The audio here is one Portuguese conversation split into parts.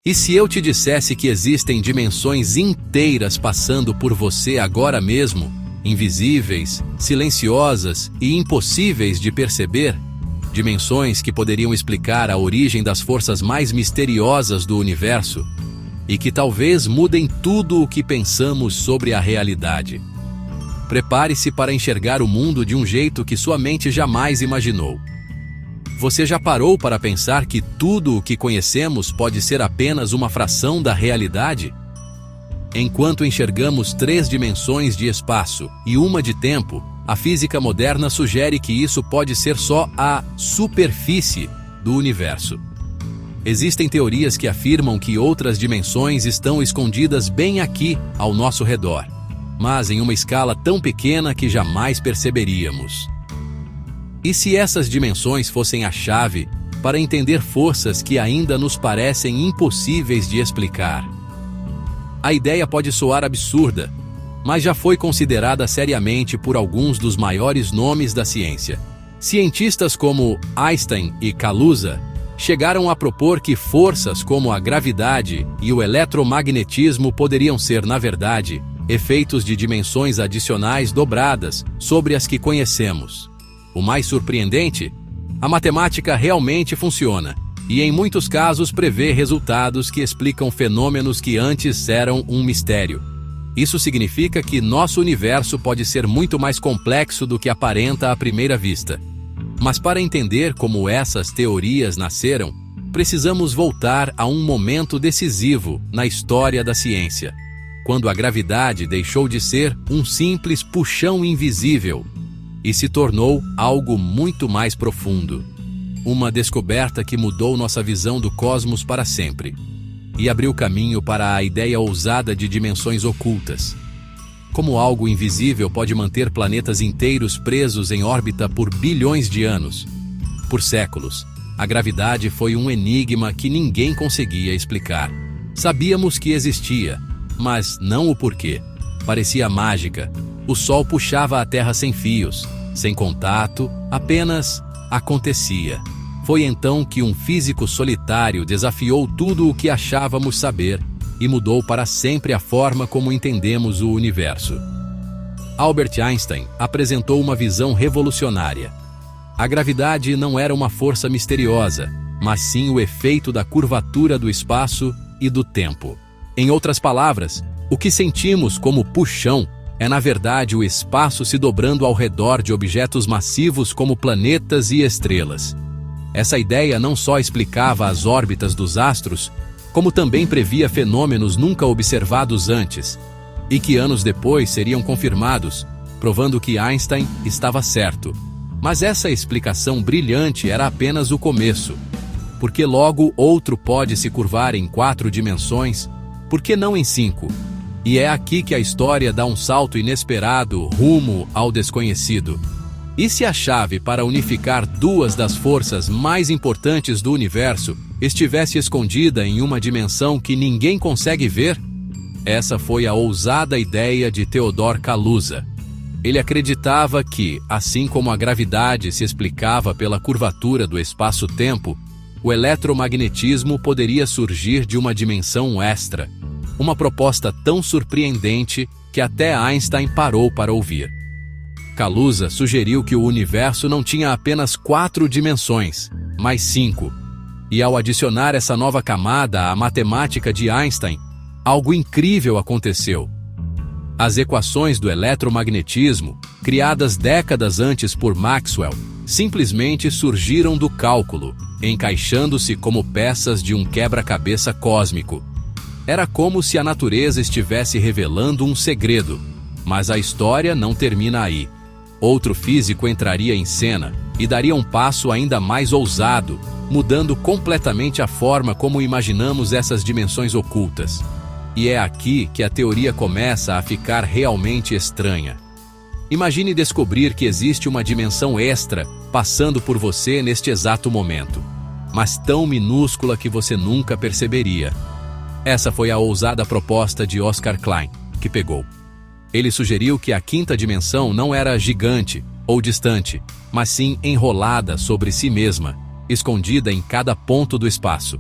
E se eu te dissesse que existem dimensões inteiras passando por você agora mesmo, invisíveis, silenciosas e impossíveis de perceber? Dimensões que poderiam explicar a origem das forças mais misteriosas do universo e que talvez mudem tudo o que pensamos sobre a realidade. Prepare-se para enxergar o mundo de um jeito que sua mente jamais imaginou. Você já parou para pensar que tudo o que conhecemos pode ser apenas uma fração da realidade? Enquanto enxergamos 3 dimensões de espaço e uma de tempo, a física moderna sugere que isso pode ser só a superfície do universo. Existem teorias que afirmam que outras dimensões estão escondidas bem aqui, ao nosso redor, mas em uma escala tão pequena que jamais perceberíamos. E se essas dimensões fossem a chave para entender forças que ainda nos parecem impossíveis de explicar? A ideia pode soar absurda, mas já foi considerada seriamente por alguns dos maiores nomes da ciência. Cientistas como Einstein e Kaluza chegaram a propor que forças como a gravidade e o eletromagnetismo poderiam ser, na verdade, efeitos de dimensões adicionais dobradas sobre as que conhecemos. O mais surpreendente? A matemática realmente funciona, e em muitos casos prevê resultados que explicam fenômenos que antes eram um mistério. Isso significa que nosso universo pode ser muito mais complexo do que aparenta à primeira vista. Mas para entender como essas teorias nasceram, precisamos voltar a um momento decisivo na história da ciência, quando a gravidade deixou de ser um simples puxão invisível e se tornou algo muito mais profundo. Uma descoberta que mudou nossa visão do cosmos para sempre e abriu caminho para a ideia ousada de dimensões ocultas. Como algo invisível pode manter planetas inteiros presos em órbita por bilhões de anos? Por séculos, a gravidade foi um enigma que ninguém conseguia explicar. Sabíamos que existia, mas não o porquê. Parecia mágica. O Sol puxava a Terra sem fios, sem contato, apenas acontecia. Foi então que um físico solitário desafiou tudo o que achávamos saber e mudou para sempre a forma como entendemos o universo. Albert Einstein apresentou uma visão revolucionária. A gravidade não era uma força misteriosa, mas sim o efeito da curvatura do espaço e do tempo. Em outras palavras, o que sentimos como puxão é na verdade o espaço se dobrando ao redor de objetos massivos como planetas e estrelas. Essa ideia não só explicava as órbitas dos astros, como também previa fenômenos nunca observados antes, e que anos depois seriam confirmados, provando que Einstein estava certo. Mas essa explicação brilhante era apenas o começo. Porque logo outro pode se curvar em 4 dimensões, por que não em 5? E é aqui que a história dá um salto inesperado rumo ao desconhecido. E se a chave para unificar 2 das forças mais importantes do universo estivesse escondida em uma dimensão que ninguém consegue ver? Essa foi a ousada ideia de Theodor Kaluza. Ele acreditava que, assim como a gravidade se explicava pela curvatura do espaço-tempo, o eletromagnetismo poderia surgir de uma dimensão extra. Uma proposta tão surpreendente que até Einstein parou para ouvir. Kaluza sugeriu que o universo não tinha apenas 4 dimensões, mas 5. E ao adicionar essa nova camada à matemática de Einstein, algo incrível aconteceu. As equações do eletromagnetismo, criadas décadas antes por Maxwell, simplesmente surgiram do cálculo, encaixando-se como peças de um quebra-cabeça cósmico. Era como se a natureza estivesse revelando um segredo, mas a história não termina aí. Outro físico entraria em cena e daria um passo ainda mais ousado, mudando completamente a forma como imaginamos essas dimensões ocultas. E é aqui que a teoria começa a ficar realmente estranha. Imagine descobrir que existe uma dimensão extra passando por você neste exato momento, mas tão minúscula que você nunca perceberia. Essa foi a ousada proposta de Oscar Klein, que pegou. Ele sugeriu que a 5ª dimensão não era gigante ou distante, mas sim enrolada sobre si mesma, escondida em cada ponto do espaço.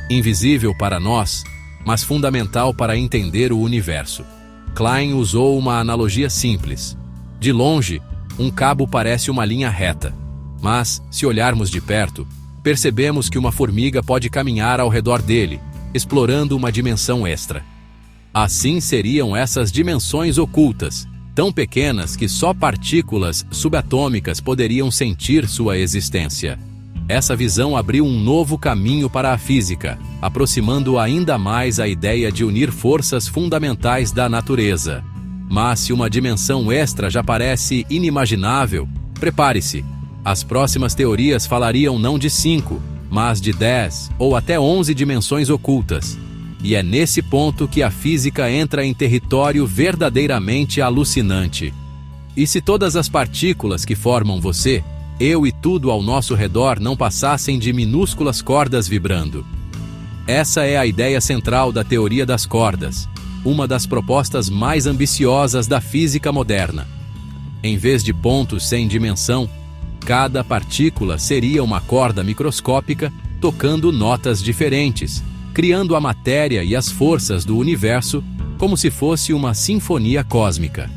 invisível para nós, mas fundamental para entender o universo. Klein usou uma analogia simples. De longe, um cabo parece uma linha reta, mas, se olharmos de perto, percebemos que uma formiga pode caminhar ao redor dele, explorando uma dimensão extra. Assim seriam essas dimensões ocultas, tão pequenas que só partículas subatômicas poderiam sentir sua existência. Essa visão abriu um novo caminho para a física, aproximando ainda mais a ideia de unir forças fundamentais da natureza. Mas se uma dimensão extra já parece inimaginável, prepare-se. As próximas teorias falariam não de 5, mas de 10 ou até 11 dimensões ocultas. E é nesse ponto que a física entra em território verdadeiramente alucinante. E se todas as partículas que formam você, eu e tudo ao nosso redor não passassem de minúsculas cordas vibrando? Essa é a ideia central da teoria das cordas, uma das propostas mais ambiciosas da física moderna. Em vez de pontos sem dimensão, cada partícula seria uma corda microscópica tocando notas diferentes, criando a matéria e as forças do universo como se fosse uma sinfonia cósmica.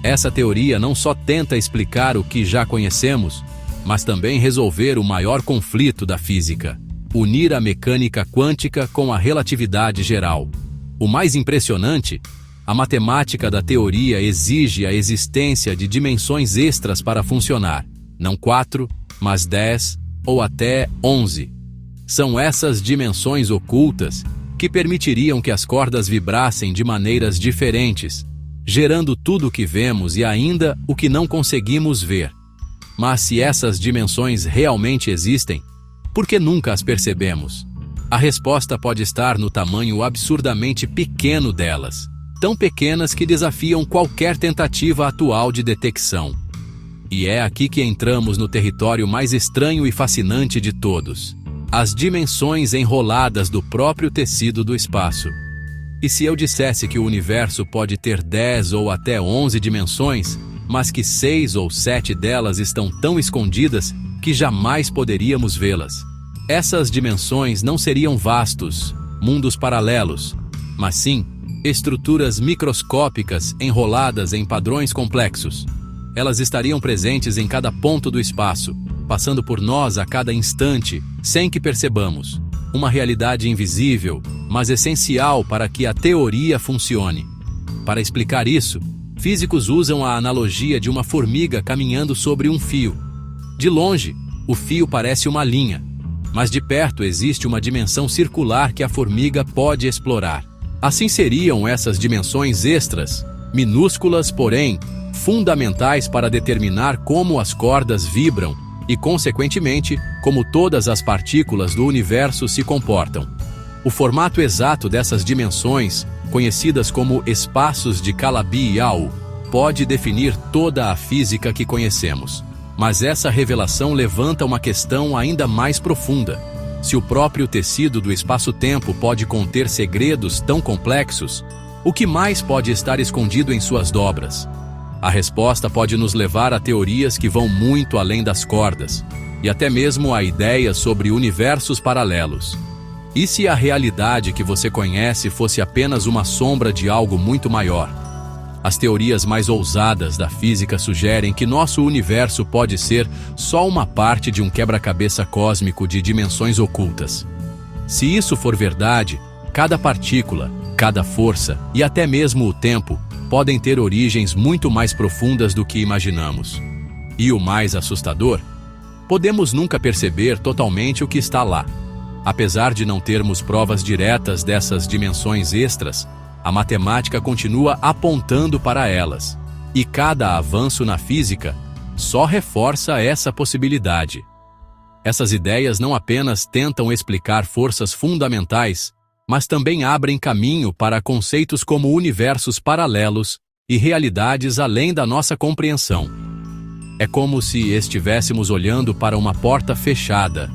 Essa teoria não só tenta explicar o que já conhecemos, mas também resolver o maior conflito da física: unir a mecânica quântica com a relatividade geral. O mais impressionante, a matemática da teoria exige a existência de dimensões extras para funcionar, não 4, mas 10 ou até 11. São essas dimensões ocultas que permitiriam que as cordas vibrassem de maneiras diferentes, gerando tudo o que vemos e ainda o que não conseguimos ver. Mas se essas dimensões realmente existem, por que nunca as percebemos? A resposta pode estar no tamanho absurdamente pequeno delas, tão pequenas que desafiam qualquer tentativa atual de detecção. E é aqui que entramos no território mais estranho e fascinante de todos: as dimensões enroladas do próprio tecido do espaço. E se eu dissesse que o universo pode ter 10 ou até 11 dimensões, mas que 6 ou 7 delas estão tão escondidas que jamais poderíamos vê-las? Essas dimensões não seriam vastos, mundos paralelos, mas sim estruturas microscópicas enroladas em padrões complexos. Elas estariam presentes em cada ponto do espaço, passando por nós a cada instante, sem que percebamos. Uma realidade invisível, mas essencial para que a teoria funcione. Para explicar isso, físicos usam a analogia de uma formiga caminhando sobre um fio. De longe, o fio parece uma linha, mas de perto existe uma dimensão circular que a formiga pode explorar. Assim seriam essas dimensões extras, minúsculas, porém, fundamentais para determinar como as cordas vibram e, consequentemente, como todas as partículas do universo se comportam. O formato exato dessas dimensões, conhecidas como espaços de Calabi-Yau, pode definir toda a física que conhecemos. Mas essa revelação levanta uma questão ainda mais profunda. Se o próprio tecido do espaço-tempo pode conter segredos tão complexos, o que mais pode estar escondido em suas dobras? A resposta pode nos levar a teorias que vão muito além das cordas, e até mesmo a ideias sobre universos paralelos. E se a realidade que você conhece fosse apenas uma sombra de algo muito maior? As teorias mais ousadas da física sugerem que nosso universo pode ser só uma parte de um quebra-cabeça cósmico de dimensões ocultas. Se isso for verdade, cada partícula, cada força e até mesmo o tempo podem ter origens muito mais profundas do que imaginamos. E o mais assustador, podemos nunca perceber totalmente o que está lá. Apesar de não termos provas diretas dessas dimensões extras, a matemática continua apontando para elas. E cada avanço na física só reforça essa possibilidade. Essas ideias não apenas tentam explicar forças fundamentais, mas também abrem caminho para conceitos como universos paralelos e realidades além da nossa compreensão. É como se estivéssemos olhando para uma porta fechada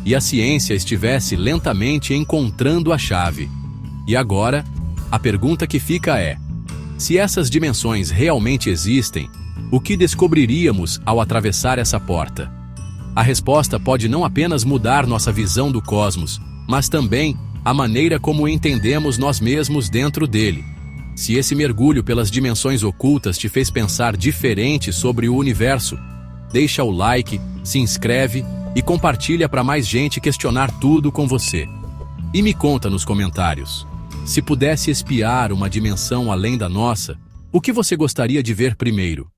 e a ciência estivesse lentamente encontrando a chave. E agora, a pergunta que fica é: se essas dimensões realmente existem, o que descobriríamos ao atravessar essa porta? A resposta pode não apenas mudar nossa visão do cosmos, mas também a maneira como entendemos nós mesmos dentro dele. Se esse mergulho pelas dimensões ocultas te fez pensar diferente sobre o universo, deixa o like, se inscreve e compartilha para mais gente questionar tudo com você. E me conta nos comentários, se pudesse espiar uma dimensão além da nossa, o que você gostaria de ver primeiro?